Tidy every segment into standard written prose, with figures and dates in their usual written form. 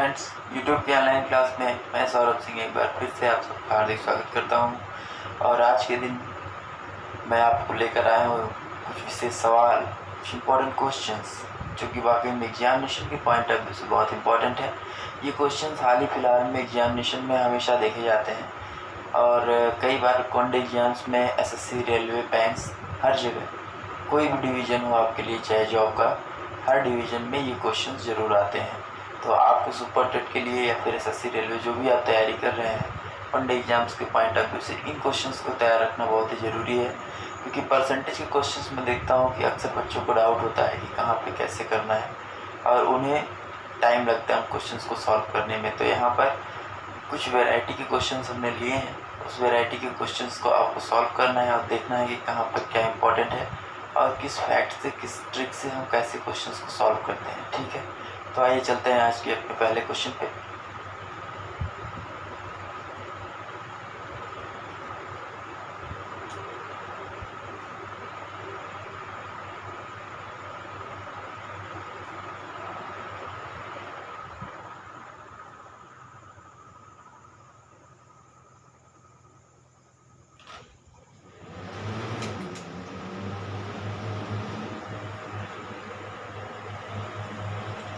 Friends, YouTube की online class में मैं सौरभ सिंह एक बार फिर से आप सबका हार्दिक स्वागत करता हूं। और आज के दिन मैं आपको लेकर आया हूं कुछ विशेष सवाल, कुछ इम्पोर्टेंट क्वेश्चंस जो कि वाकई में एग्जामिनेशन के पॉइंट ऑफ व्यू से बहुत इंपॉर्टेंट है। ये क्वेश्चंस हाल ही फिलहाल में एग्जामिनेशन में हमेशा देखे जाते हैं और कई बार कॉन्ड एग्जाम्स में, एसएससी, रेलवे, बैंक्स, हर जगह कोई भी डिवीज़न हो आपके लिए, चाहे जॉब का, हर डिवीज़न में ये क्वेश्चंस ज़रूर आते हैं। तो आपको सुपर टेट के लिए या फिर एसएससी, रेलवे जो भी आप तैयारी कर रहे हैं, वन डे एग्जाम्स के पॉइंट ऑफ व्यू से इन क्वेश्चंस को तैयार रखना बहुत ही ज़रूरी है। क्योंकि परसेंटेज के क्वेश्चंस में देखता हूँ कि अक्सर बच्चों को डाउट होता है कि कहाँ पे कैसे करना है और उन्हें टाइम लगता है उन क्वेश्चंस को सॉल्व करने में। तो यहाँ पर कुछ वैरायटी के क्वेश्चंस हमने लिए हैं, उस वैरायटी के क्वेश्चंस को आपको सॉल्व करना है और देखना है कि कहाँ पर क्या इंपॉर्टेंट है और किस फैक्ट से, किस ट्रिक से हम कैसे क्वेश्चंस को सॉल्व करते हैं। ठीक है, तो आइए चलते हैं आज के अपने पहले क्वेश्चन पे।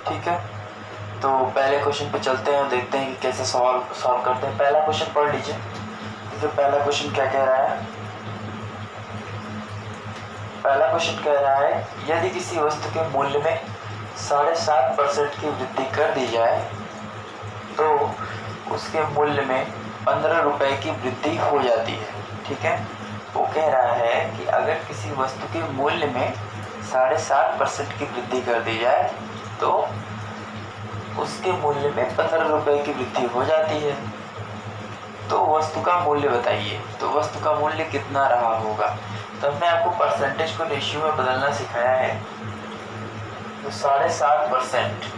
ठीक है, तो पहले क्वेश्चन पे चलते हैं और देखते हैं कि कैसे सॉल्व करते हैं। पहला क्वेश्चन पढ़ लीजिए। देखिए पहला क्वेश्चन क्या कह रहा है। पहला क्वेश्चन कह रहा है, यदि किसी वस्तु के मूल्य में 7.5% की वृद्धि कर दी जाए तो उसके मूल्य में 15 रुपए की वृद्धि हो जाती है। ठीक है, वो कह रहा है कि अगर किसी वस्तु के मूल्य में 7.5% की वृद्धि कर दी जाए तो उसके मूल्य में 15 रुपए की वृद्धि हो जाती है। तो वस्तु का मूल्य बताइए। तो वस्तु का मूल्य कितना रहा होगा। तो हमने आपको परसेंटेज को रेशियो में बदलना सिखाया है। तो 7.5%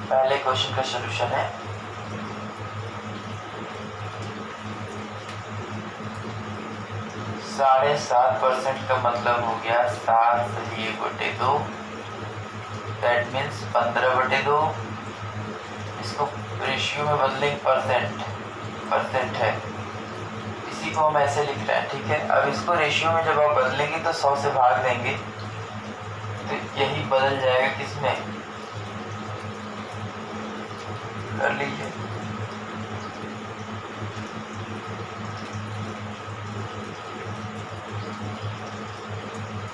पहले क्वेश्चन का सॉल्यूशन है। साढ़े 7% का मतलब हो गया 7/2, दैट मीन्स 15/2। इसको रेशियो में बदलेंगे, परसेंट है, इसी को हम ऐसे लिख रहे हैं। ठीक है, अब इसको रेशियो में जब आप बदलेंगे तो 100 से भाग देंगे तो यही बदल जाएगा किसमें, कर लीजिए।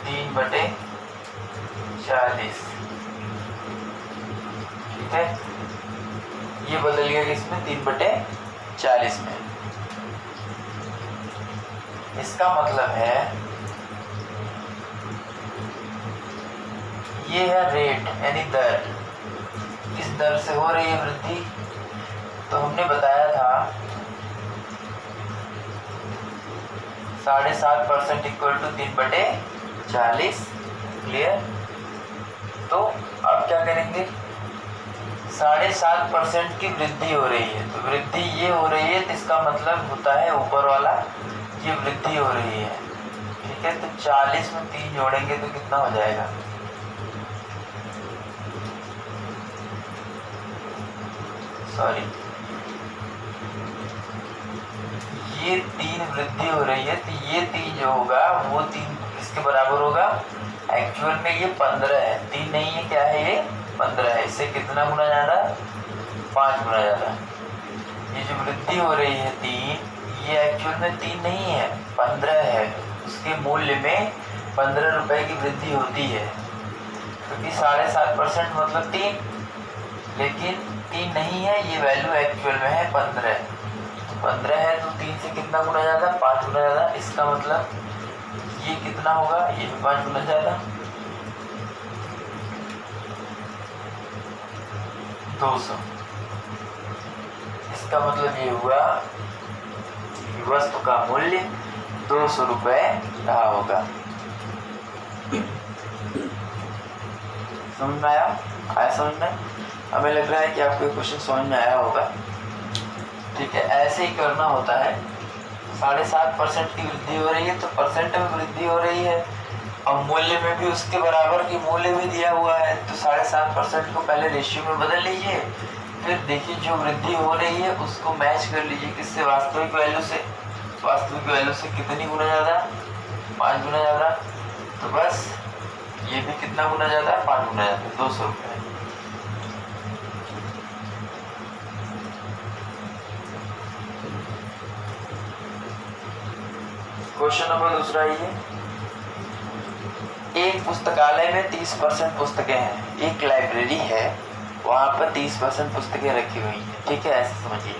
तीन बटे 40। ठीक है, ये बदल गया किसमें, 3/40 में। इसका मतलब है ये है रेट यानी दर, इस दर से हो रही है वृद्धि। तो हमने बताया था 7.5% इक्वल टू 3/40। क्लियर। तो अब क्या करेंगे, 7.5% की वृद्धि हो रही है। तो वृद्धि ये हो रही है तो इसका मतलब होता है ऊपर वाला ये वृद्धि हो रही है। ठीक है, तो 40 में 3 जोड़ेंगे तो कितना हो जाएगा, सॉरी, ये 3 वृद्धि हो रही है तो ये 3 जो होगा वो 3 किसके बराबर होगा। एक्चुअल में ये 15 है, 3 नहीं है, क्या है, ये 15 है। इससे कितना गुना ज़्यादा, 5 गुना ज़्यादा। ये जो वृद्धि हो रही है 3, ये एक्चुअल में 3 नहीं है, 15 है। उसके मूल्य में 15 रुपए की वृद्धि होती है क्योंकि 7.5% मतलब 3, लेकिन 3 नहीं है, ये वैल्यू एक्चुअल में है 15। 15 है तो 3 से कितना गुना ज़्यादा, 5 गुना ज़्यादा। इसका मतलब ये कितना होगा, ये भी 5 गुना ज़्यादा, 200। इसका मतलब ये हुआ कि वस्तु का मूल्य 200 रुपये रहा होगा। समझ में आया समझ में। हमें लग रहा है कि आपको क्वेश्चन समझ में आया होगा। ठीक है, ऐसे ही करना होता है। 7.5% की वृद्धि हो रही है तो परसेंट में वृद्धि हो रही है अब मूल्य में भी उसके बराबर की मूल्य भी दिया हुआ है, तो 7.5% को पहले रेशियो में बदल लीजिए, फिर देखिए जो वृद्धि हो रही है उसको मैच कर लीजिए किससे, वास्तविक वैल्यू से। वास्तविक वैल्यू से कितनी गुना ज़्यादा, 5 गुना ज़्यादा, तो बस ये भी कितना गुना ज़्यादा, 5 गुना ज़्यादा, 200 रुपये। क्वेश्चन नंबर दूसरा ये, एक पुस्तकालय में 30% पुस्तकें हैं, एक लाइब्रेरी है वहाँ पर 30% पुस्तकें रखी हुई हैं, ठीक है, ऐसे समझिए।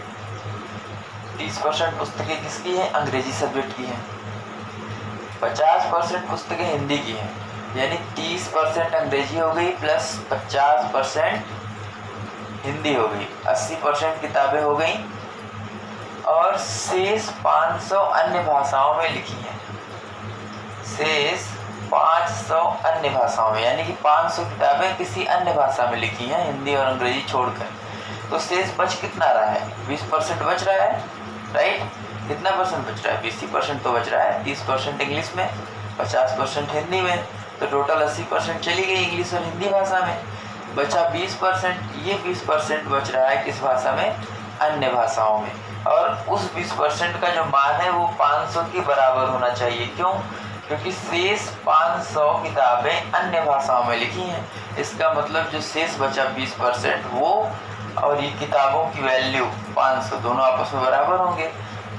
30% पुस्तकें किसकी हैं, अंग्रेजी सब्जेक्ट की हैं। 50% पुस्तकें हिंदी की हैं, यानी 30% अंग्रेजी हो गई प्लस 50% हिंदी हो गई, 80% किताबें हो गई, और शेष 500 अन्य भाषाओं में लिखी हैं। शेष 500 अन्य भाषाओं में, यानी कि 500 किताबें किसी अन्य भाषा में लिखी हैं, हिंदी और अंग्रेजी छोड़कर। तो शेष बच कितना रहा है, 20% बच रहा है, राइट। कितना परसेंट बच रहा है, 20% तो बच रहा है। 30% इंग्लिश में, 50% हिंदी में, तो टोटल 80% चली गई इंग्लिश और हिंदी भाषा में, बचा 20%। ये 20% बच रहा है किस भाषा में, अन्य भाषाओं में। और उस 20% का जो मान है वो 500 के बराबर होना चाहिए। क्यों, क्योंकि शेष 500 किताबें अन्य भाषाओं में लिखी हैं। इसका मतलब जो शेष बचा 20% वो और ये किताबों की वैल्यू 500 दोनों आपस में बराबर होंगे।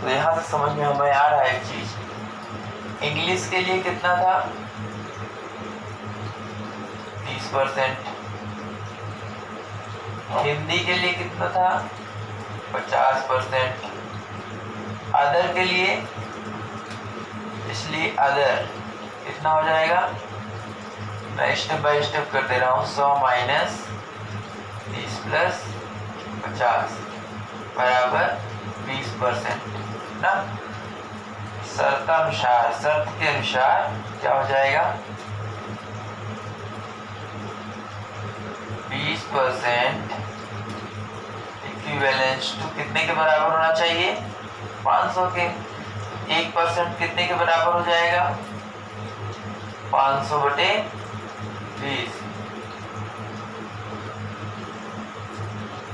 तो यहाँ से समझ में हमें आ रहा है एक चीज, इंग्लिश के लिए कितना था, 30%, हिंदी के लिए कितना था, 50%, अदर के लिए, इसलिए अदर कितना हो जाएगा, मैं स्टेप बाय स्टेप कर दे रहा हूँ। 100 माइनस 30 प्लस 50 बराबर 20% ना। शर्त के अनुसार क्या हो जाएगा, 20% इक्विवेलेंस टू कितने के बराबर होना चाहिए, 500 के। 1% कितने के बराबर हो जाएगा, 500 बटे 20।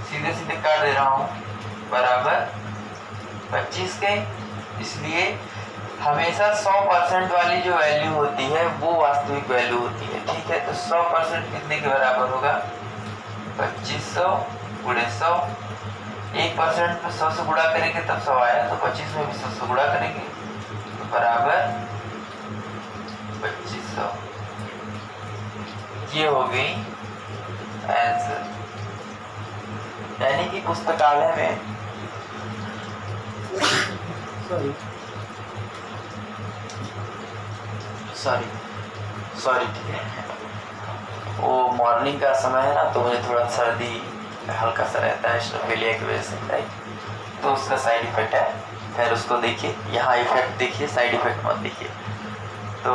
सीधे सीधे काट दे रहा हूँ, बराबर 25 के। इसलिए हमेशा 100% वाली जो वैल्यू होती है वो वास्तविक वैल्यू होती है, ठीक है। तो 100% कितने के बराबर होगा, 2500 गुणे 100। 1% में 100 से गुणा करेंगे तब 100 आया, तो 25 में भी 100 से गुणा करेंगे तो बराबर 2500। ये हो गई आंसर। यानी कि पुस्तकालय में सॉरी ठीक है, वो मॉर्निंग का समय है ना, तो मुझे थोड़ा सर्दी हल्का सा रहता है स्नोफेलिया की वजह से, राइट। तो उसका साइड इफेक्ट है, फिर उसको देखिए, यहाँ इफेक्ट देखिए, साइड इफेक्ट मत देखिए। तो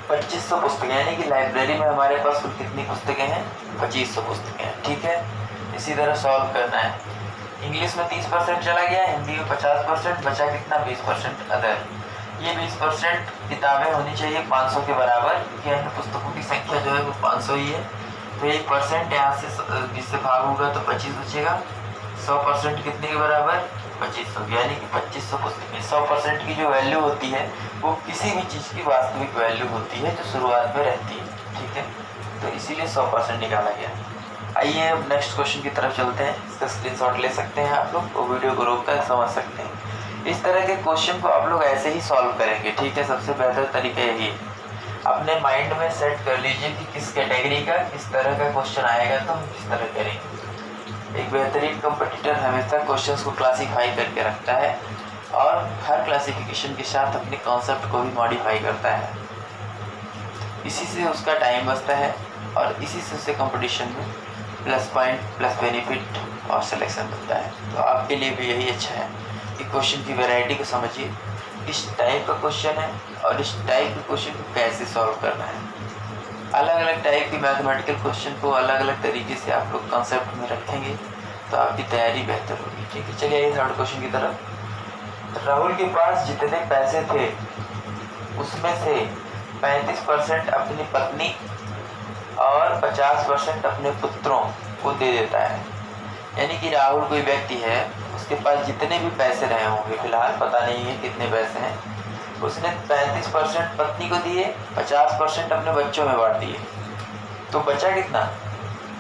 2500 पुस्तकें, यानी कि लाइब्रेरी में हमारे पास कुल कितनी पुस्तकें हैं, 2500 पुस्तकें हैं, ठीक है। इसी तरह सॉल्व करना है। इंग्लिश में 30% चला गया, हिंदी में 50%, बचा कितना, 20% अदर। ये 20% किताबें होनी चाहिए 500 के बराबर, क्योंकि अन्य पुस्तकों की संख्या जो है वो 500 ही है। तो 1% यहाँ से जिससे भाग होगा तो 25 बचेगा। 100% कितने के बराबर, 2500, यानी कि 2500 पुस्तकें। 100% की जो वैल्यू होती है वो किसी भी चीज़ की वास्तविक वैल्यू होती है जो शुरुआत में रहती है, ठीक है। तो इसीलिए 100% निकाला गया। आइए अब नेक्स्ट क्वेश्चन की तरफ चलते हैं। इसका स्क्रीनशॉट ले सकते हैं आप लोग, और वीडियो को रोककर समझ सकते हैं। इस तरह के क्वेश्चन को आप लोग ऐसे ही सॉल्व करेंगे, ठीक है। सबसे बेहतर तरीका यही है, अपने माइंड में सेट कर लीजिए कि किस कैटेगरी का किस तरह का क्वेश्चन आएगा तो हम किस तरह करेंगे। एक बेहतरीन कंपटीटर हमेशा क्वेश्चंस को क्लासीफाई करके रखता है और हर क्लासिफिकेशन के साथ अपने कॉन्सेप्ट को भी मॉडिफाई करता है। इसी से उसका टाइम बचता है और इसी से उसे कंपटीशन में प्लस पॉइंट, प्लस बेनिफिट और सिलेक्शन मिलता है। तो आपके लिए भी यही अच्छा है कि क्वेश्चन की वैरायटी को समझिए, इस टाइप का क्वेश्चन है और इस टाइप के क्वेश्चन को कैसे सॉल्व करना है। अलग अलग टाइप की मैथमेटिकल क्वेश्चन को अलग अलग तरीके से आप लोग कंसेप्ट में रखेंगे तो आपकी तैयारी बेहतर होगी, ठीक है। चलिए आइए थर्ड क्वेश्चन की तरफ। राहुल के पास जितने पैसे थे उसमें से 35% अपनी पत्नी और 50% अपने पुत्रों को दे देता है। यानी कि राहुल कोई व्यक्ति है, उसके पास जितने भी पैसे रहे होंगे, फिलहाल पता नहीं है कितने पैसे हैं, उसने 35% पत्नी को दिए, 50% अपने बच्चों में बांट दिए। तो बचा कितना?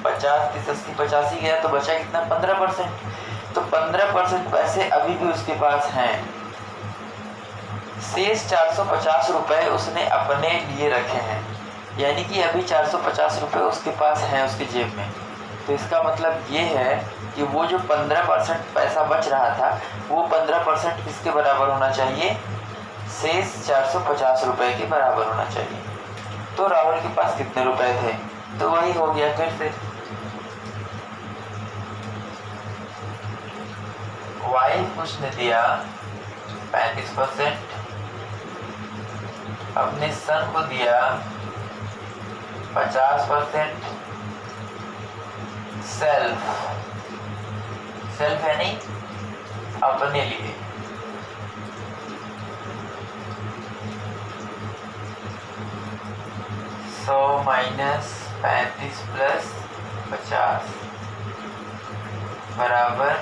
50, 30, 80, 85 गया, तो बचा कितना? 15%। तो 15% पैसे अभी भी उसके पास हैं। शेष 450 रुपए उसने अपने लिए रखे हैं, यानी कि अभी 450 रुपए उसके पास हैं उसके जेब में। तो इसका मतलब ये है कि वो जो 15% पैसा बच रहा था, वो 15% किसके बराबर होना चाहिए? शेष 450 रुपए के बराबर होना चाहिए। तो राहुल के पास कितने रुपए थे? तो वही हो गया फिर से, वाइफ उसने दिया 35%, अपने सन को दिया 50%, सेल्फ यानी अपने लिए, सौ माइनस 35 प्लस 50 बराबर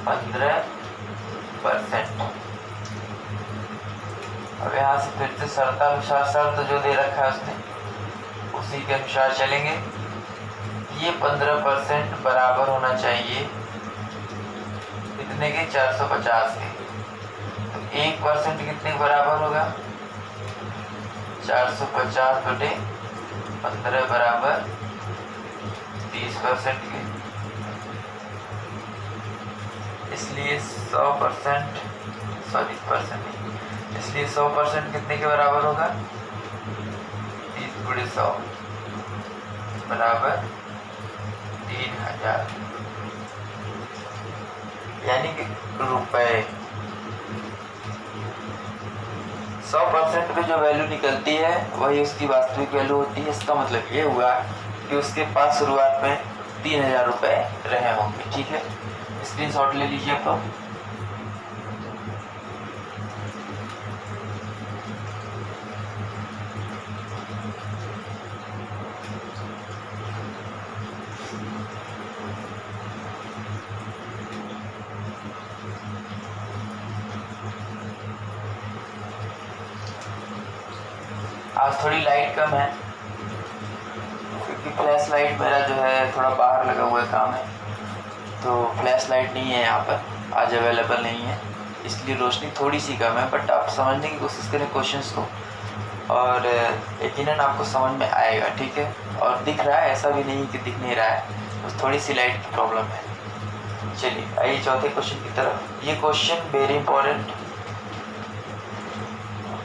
15%। अब यहाँ से फिर से शर्तानुसार शर्त जो दे रखा है उसने, उसी के अनुसार चलेंगे। ये 15% बराबर होना चाहिए कितने के? 450 के। तो 1% कितने के बराबर होगा? 450 बटे 15 बराबर 30% के। इसलिए 100%, इसलिए 100% कितने के बराबर होगा? 30 गुणे 100 बराबर 3000, यानी कि रुपए। 100% पे जो वैल्यू निकलती है वही उसकी वास्तविक वैल्यू होती है। इसका मतलब ये हुआ कि उसके पास शुरुआत में 3000 रुपए रहे होंगे। ठीक है, स्क्रीनशॉट ले लीजिए आप। आज थोड़ी लाइट कम है क्योंकि फ्लैश लाइट मेरा जो है थोड़ा बाहर लगा हुआ काम है, तो फ्लैश लाइट नहीं है यहाँ पर, आज अवेलेबल नहीं है, इसलिए रोशनी थोड़ी सी कम है। बट आप समझने की कोशिश करें क्वेश्चंस को, और यकीनन आपको समझ में आएगा। ठीक है, और दिख रहा है, ऐसा भी नहीं कि दिख नहीं रहा है, बस थोड़ी सी लाइट की प्रॉब्लम है। चलिए आइए चौथे क्वेश्चन की तरफ। ये क्वेश्चन वेरी इंपॉर्टेंट,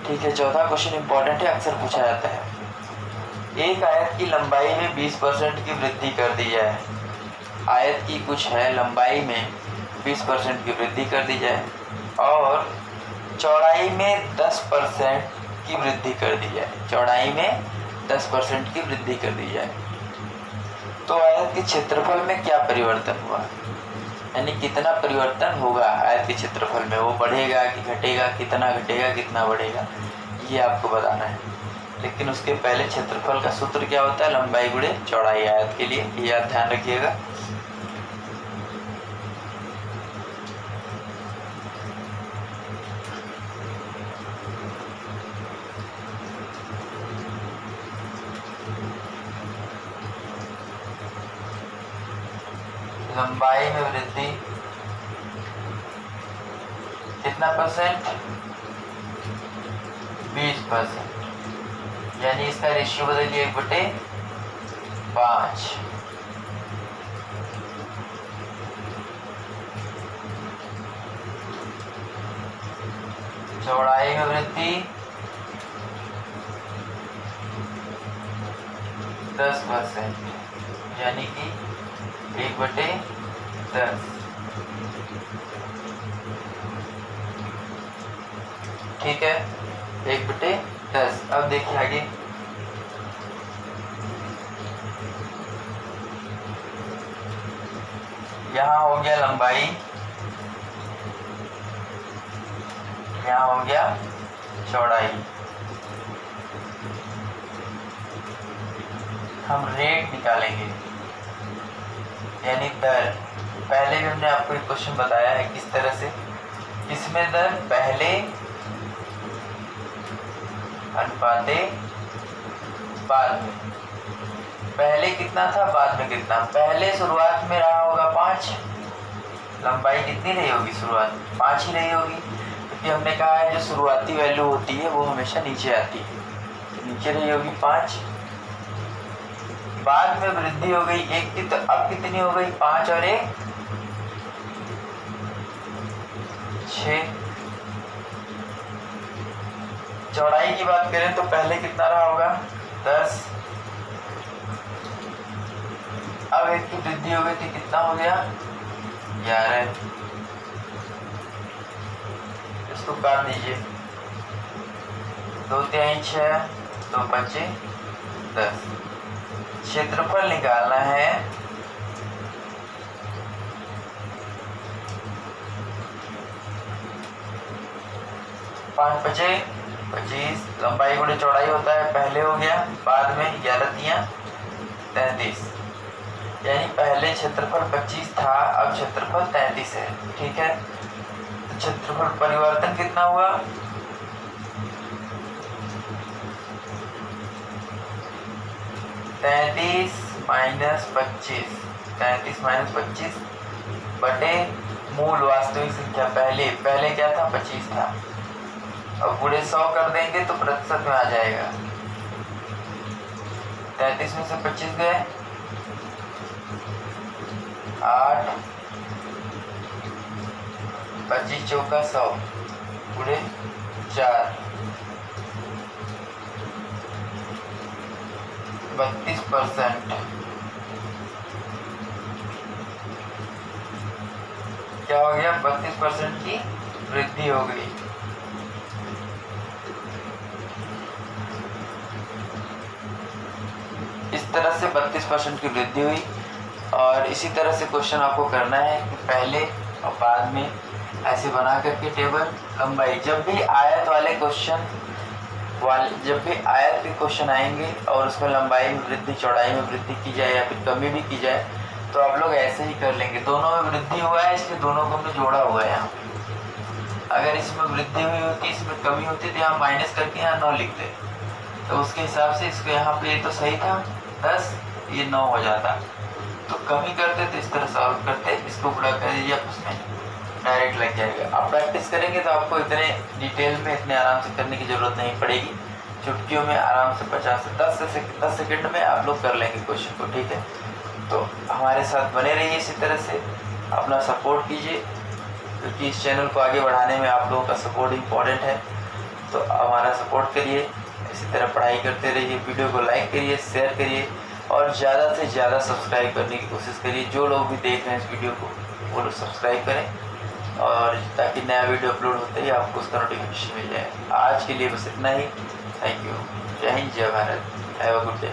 ठीक है, चौथा क्वेश्चन इंपॉर्टेंट है, अक्सर पूछा जाता है। एक आयत की लंबाई में 20% की वृद्धि कर दी जाए। आयत की कुछ है, लंबाई में 20% की वृद्धि कर दी जाए और चौड़ाई में 10% की वृद्धि कर दी जाए। चौड़ाई में 10% की वृद्धि कर दी जाए तो आयत के क्षेत्रफल में क्या परिवर्तन हुआ, यानी कितना परिवर्तन होगा आयत के क्षेत्रफल में? वो बढ़ेगा कि घटेगा, कितना घटेगा कितना बढ़ेगा, ये आपको बताना है। लेकिन उसके पहले क्षेत्रफल का सूत्र क्या होता है? लंबाई गुणे चौड़ाई आयत के लिए, ये आप ध्यान रखिएगा। लंबाई में वृद्धि कितना परसेंट? 20%, यानी इसका रेशियो बदलिए 1/5। चौड़ाई में वृद्धि 10%, यानी कि 1/10। ठीक है, 1/10। अब देखिए आगे, यहाँ हो गया लंबाई, यहाँ हो गया चौड़ाई। हम रेट निकालेंगे यानी दर। पहले भी हमने आपको एक क्वेश्चन बताया है किस तरह से, किसमें दर पहले अनुपाते बाद में। पहले कितना था, बाद में कितना। पहले शुरुआत में रहा होगा 5, लंबाई कितनी रही होगी शुरुआत में, 5 ही रही होगी, क्योंकि हमने कहा है जो शुरुआती वैल्यू होती है वो हमेशा नीचे आती है, तो नीचे रही होगी 5। बाद में वृद्धि हो गई 1 की, तो अब कितनी हो गई, 5 और 1 6। चौड़ाई की बात करें तो पहले कितना रहा होगा 10, अब 1 की वृद्धि हो गई थी, कितना हो गया 11। इसको काट दीजिए, 2 तिहाई 6, 2 पंचे 10। क्षेत्रफल निकालना है 5 पचे 25, लंबाई गुणे चौड़ाई होता है, पहले हो गया, बाद में 11 तिया 33, यानी पहले क्षेत्रफल 25 था, अब क्षेत्रफल 33 है। ठीक है, क्षेत्रफल परिवर्तन कितना हुआ, -25 बटे मूल वास्तविक संख्या। पहले क्या था 25 था, अब गुणे 100 कर देंगे तो प्रतिशत में आ जाएगा। 33 में से 25 गए 8, 25 चौका 100 गुणे 4, 32%। क्या हो गया, 32% की वृद्धि हो गई। इस तरह से 32% की वृद्धि हुई। और इसी तरह से क्वेश्चन आपको करना है कि पहले और बाद में ऐसे बना करके टेबल। लंबाई, जब भी आयत वाले क्वेश्चन जब भी आयत के क्वेश्चन आएंगे और उसमें लंबाई में वृद्धि चौड़ाई में वृद्धि की जाए या फिर कमी भी की जाए, तो आप लोग ऐसे ही कर लेंगे। दोनों में वृद्धि हुआ है इसलिए दोनों को हमने जोड़ा हुआ है यहाँ। अगर इसमें वृद्धि हुई होती, इसमें कमी होती, तो यहाँ माइनस करके यहाँ 9 लिखते, तो उसके हिसाब से इसको यहाँ पे तो सही था 10, ये 9 हो जाता। तो कमी करते तो इस तरह सॉल्व करते, इसको गुणा कर दीजिए, आप उसमें डायरेक्ट लग जाएगा। आप प्रैक्टिस करेंगे तो आपको इतने डिटेल में इतने आराम से करने की ज़रूरत नहीं पड़ेगी। चुटकियों में आराम से 50 से 10 सेकंड में आप लोग कर लेंगे क्वेश्चन को। ठीक है, तो हमारे साथ बने रहिए, इसी तरह से अपना सपोर्ट कीजिए, क्योंकि इस चैनल को आगे बढ़ाने में आप लोगों का सपोर्ट इम्पॉर्टेंट है। तो हमारा सपोर्ट करिए, इसी तरह पढ़ाई करते रहिए, वीडियो को लाइक करिए, शेयर करिए और ज़्यादा से ज़्यादा सब्सक्राइब करने की कोशिश करिए। जो लोग भी देख रहे हैं इस वीडियो को वो लोग सब्सक्राइब करें, और ताकि नया वीडियो अपलोड होते ही आपको उसका नोटिफिकेशन मिल जाए। आज के लिए बस इतना ही। Thank you. जय हिंद, जय Bharat. Have a good day.